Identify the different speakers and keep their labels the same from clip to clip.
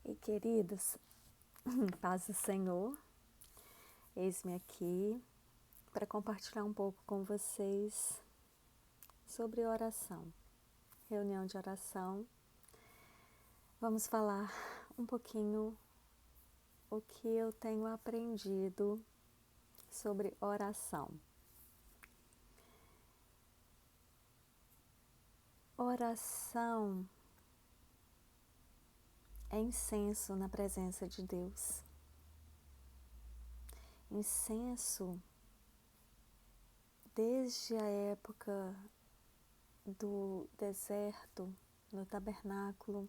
Speaker 1: E queridos, paz do Senhor, eis-me aqui para compartilhar um pouco com vocês sobre oração, reunião de oração. Vamos falar um pouquinho o que eu tenho aprendido sobre oração. Oração é incenso na presença de Deus. Incenso desde a época do deserto, no tabernáculo,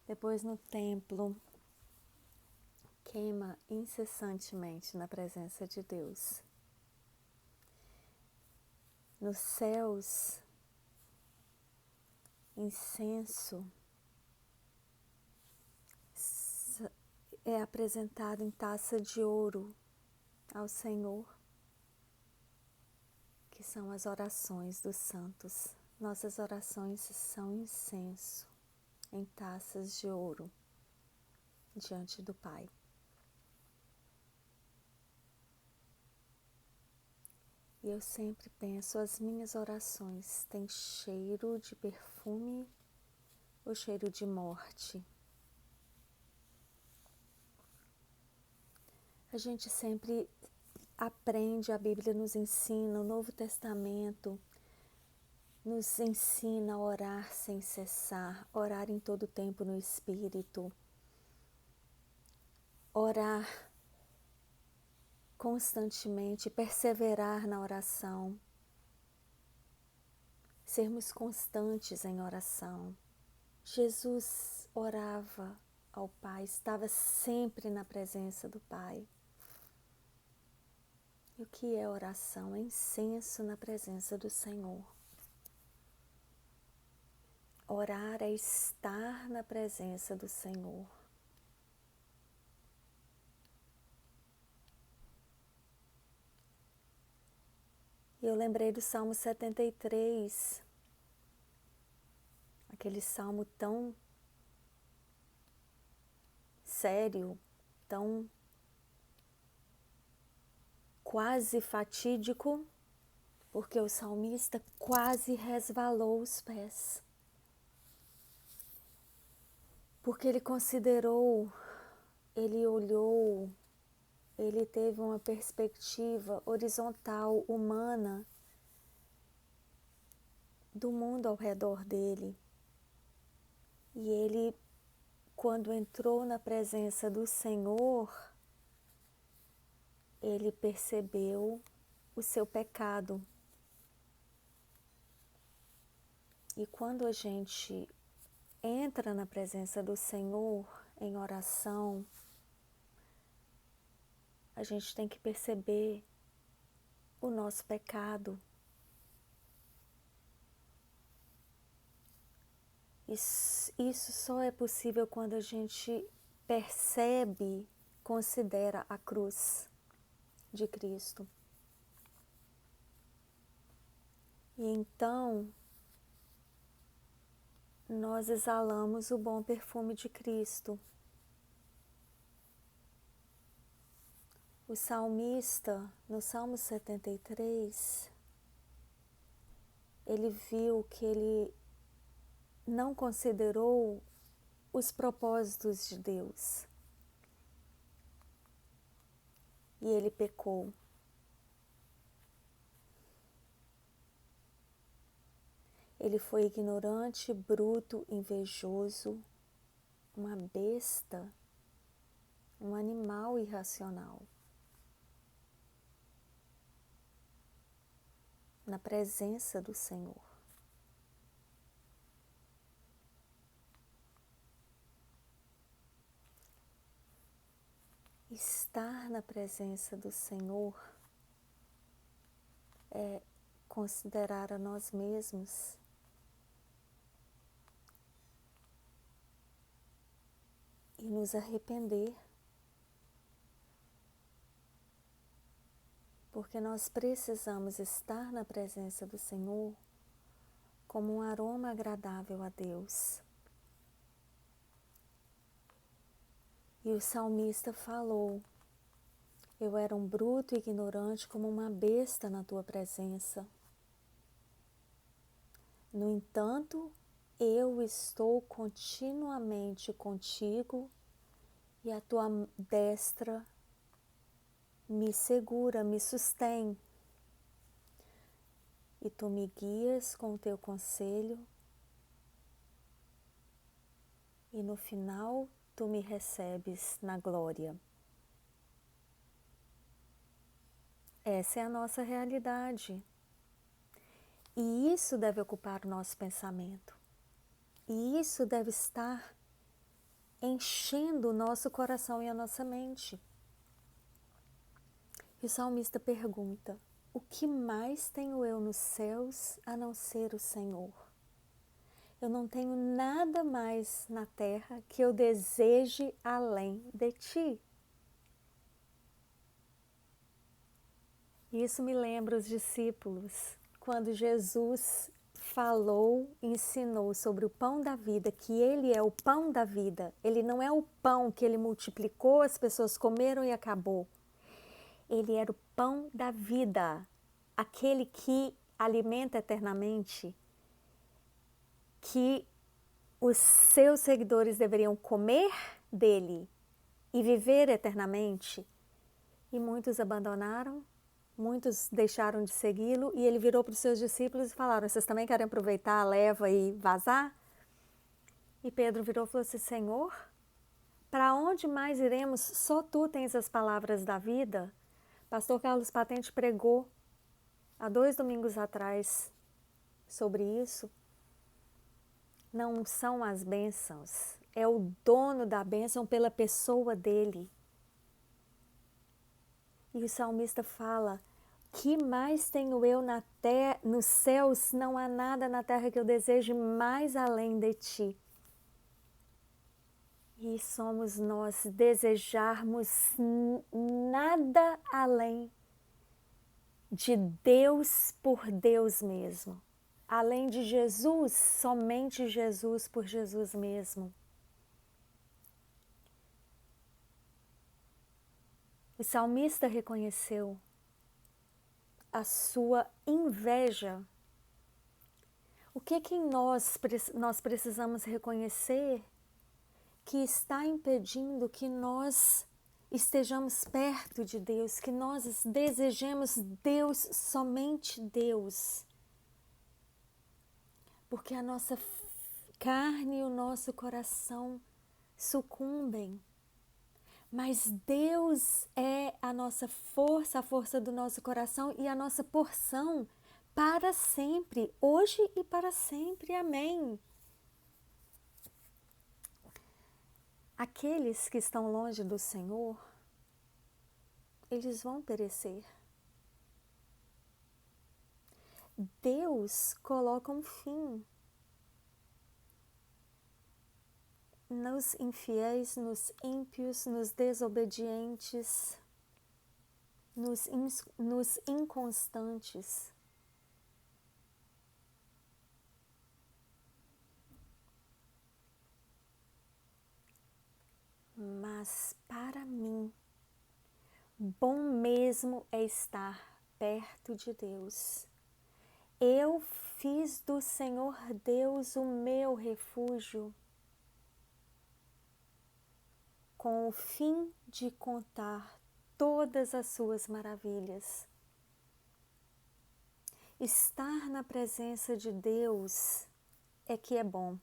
Speaker 1: depois no templo, queima incessantemente na presença de Deus. Nos céus, incenso é apresentado em taça de ouro ao Senhor, que são as orações dos santos. Nossas orações são incenso em taças de ouro diante do Pai. E eu sempre penso, as minhas orações têm cheiro de perfume ou cheiro de morte? A gente sempre aprende, a Bíblia nos ensina, o Novo Testamento nos ensina a orar sem cessar, orar em todo tempo no Espírito, orar constantemente, perseverar na oração, sermos constantes em oração. Jesus orava ao Pai, estava sempre na presença do Pai. E o que é oração? É incenso na presença do Senhor. Orar é estar na presença do Senhor. E eu lembrei do Salmo 73, aquele salmo tão sério, tão quase fatídico, porque o salmista quase resvalou os pés. Porque ele considerou, ele olhou, ele teve uma perspectiva horizontal, humana, do mundo ao redor dele. E ele, quando entrou na presença do Senhor, ele percebeu o seu pecado. E quando a gente entra na presença do Senhor em oração, a gente tem que perceber o nosso pecado. Isso só é possível quando a gente percebe, considera a cruz de Cristo. E então, nós exalamos o bom perfume de Cristo. O salmista, no Salmo 73, ele viu que ele não considerou os propósitos de Deus. E ele pecou. Ele foi ignorante, bruto, invejoso, uma besta, um animal irracional. Na presença do Senhor. Estar na presença do Senhor é considerar a nós mesmos e nos arrepender, porque nós precisamos estar na presença do Senhor como um aroma agradável a Deus. E o salmista falou: eu era um bruto e ignorante como uma besta na tua presença. No entanto, eu estou continuamente contigo e a tua destra me segura, me sustém. E tu me guias com o teu conselho e no final tu me recebes na glória. Essa é a nossa realidade. E isso deve ocupar o nosso pensamento. E isso deve estar enchendo o nosso coração e a nossa mente. E o salmista pergunta: o que mais tenho eu nos céus a não ser o Senhor? Eu não tenho nada mais na terra que eu deseje além de ti. Isso me lembra os discípulos, quando Jesus falou, ensinou sobre o pão da vida, que ele é o pão da vida. Ele não é o pão que ele multiplicou, as pessoas comeram e acabou. Ele era o pão da vida, aquele que alimenta eternamente, que os seus seguidores deveriam comer dele e viver eternamente. E muitos abandonaram, muitos deixaram de segui-lo, e ele virou para os seus discípulos e falaram: vocês também querem aproveitar a leva e vazar? E Pedro virou e falou assim: Senhor, para onde mais iremos? Só tu tens as palavras da vida. Pastor Carlos Patente pregou há 2 domingos atrás sobre isso. Não são as bênçãos, é o dono da bênção pela pessoa dele. E o salmista fala: que mais tenho eu na terra, nos céus? Não há nada na terra que eu deseje mais além de ti. E somos nós desejarmos nada além de Deus por Deus mesmo. Além de Jesus, somente Jesus por Jesus mesmo. O salmista reconheceu a sua inveja. O que em nós precisamos reconhecer que está impedindo que nós estejamos perto de Deus, que nós desejemos Deus, somente Deus? Porque a nossa carne e o nosso coração sucumbem. Mas Deus é a nossa força, a força do nosso coração e a nossa porção para sempre, hoje e para sempre. Amém. Aqueles que estão longe do Senhor, eles vão perecer. Deus coloca um fim nos infiéis, nos ímpios, nos desobedientes, nos inconstantes. Mas para mim, bom mesmo é estar perto de Deus. Eu fiz do Senhor Deus o meu refúgio, com o fim de contar todas as suas maravilhas. Estar na presença de Deus é que é bom.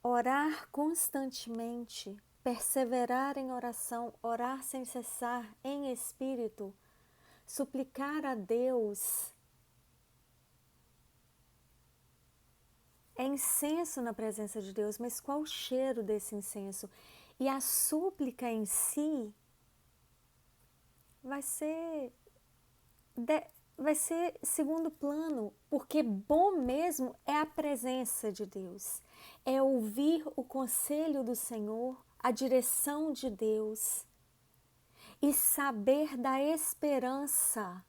Speaker 1: Orar constantemente, perseverar em oração, orar sem cessar em espírito, suplicar a Deus, é incenso na presença de Deus. Mas qual o cheiro desse incenso? E a súplica em si vai ser segundo plano, porque bom mesmo é a presença de Deus, é ouvir o conselho do Senhor, a direção de Deus e saber da esperança,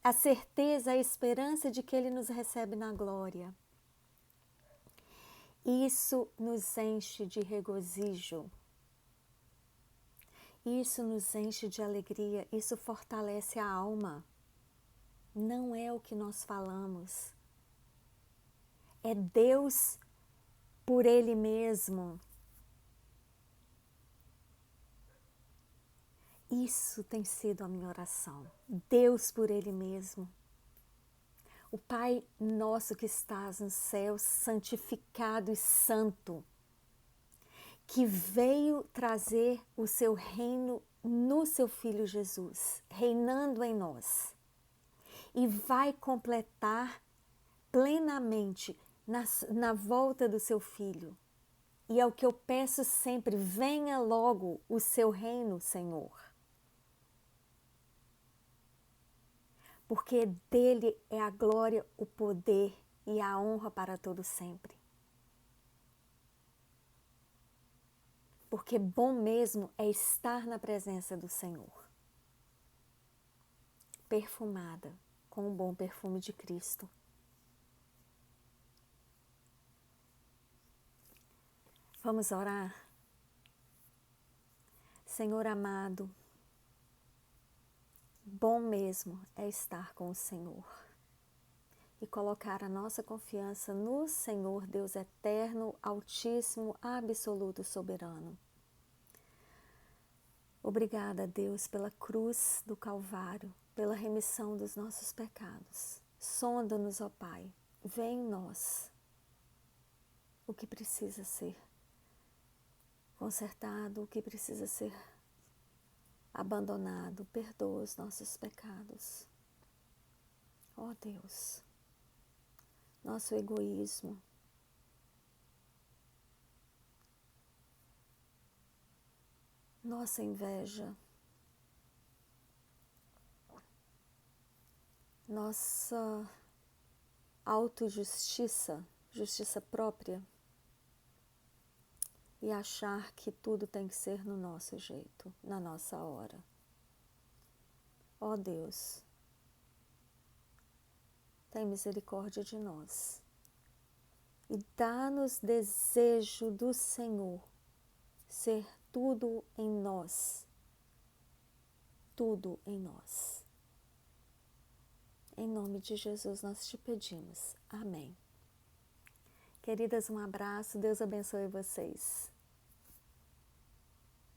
Speaker 1: a certeza, a esperança de que Ele nos recebe na glória. Isso nos enche de regozijo. Isso nos enche de alegria, isso fortalece a alma. Não é o que nós falamos. É Deus por Ele mesmo. Isso tem sido a minha oração. Deus por Ele mesmo. O Pai nosso que estás no céu, santificado e santo, que veio trazer o seu reino no seu Filho Jesus, reinando em nós. E vai completar plenamente na volta do seu Filho. E é o que eu peço sempre, venha logo o seu reino, Senhor. Porque dele é a glória, o poder e a honra para todo sempre. Porque bom mesmo é estar na presença do Senhor. Perfumada com o bom perfume de Cristo. Vamos orar? Senhor amado, bom mesmo é estar com o Senhor e colocar a nossa confiança no Senhor, Deus eterno, altíssimo, absoluto, soberano. Obrigada, Deus, pela cruz do Calvário, pela remissão dos nossos pecados. Sonda-nos, ó Pai, vê em nós o que precisa ser consertado, o que precisa ser abandonado. Perdoa os nossos pecados. Ó Deus, nosso egoísmo, nossa inveja, nossa autojustiça, justiça própria, e achar que tudo tem que ser no nosso jeito, na nossa hora. Ó Deus, tem misericórdia de nós e dá-nos desejo do Senhor ser tudo em nós, tudo em nós. Em nome de Jesus nós te pedimos. Amém. Queridas, um abraço. Deus abençoe vocês.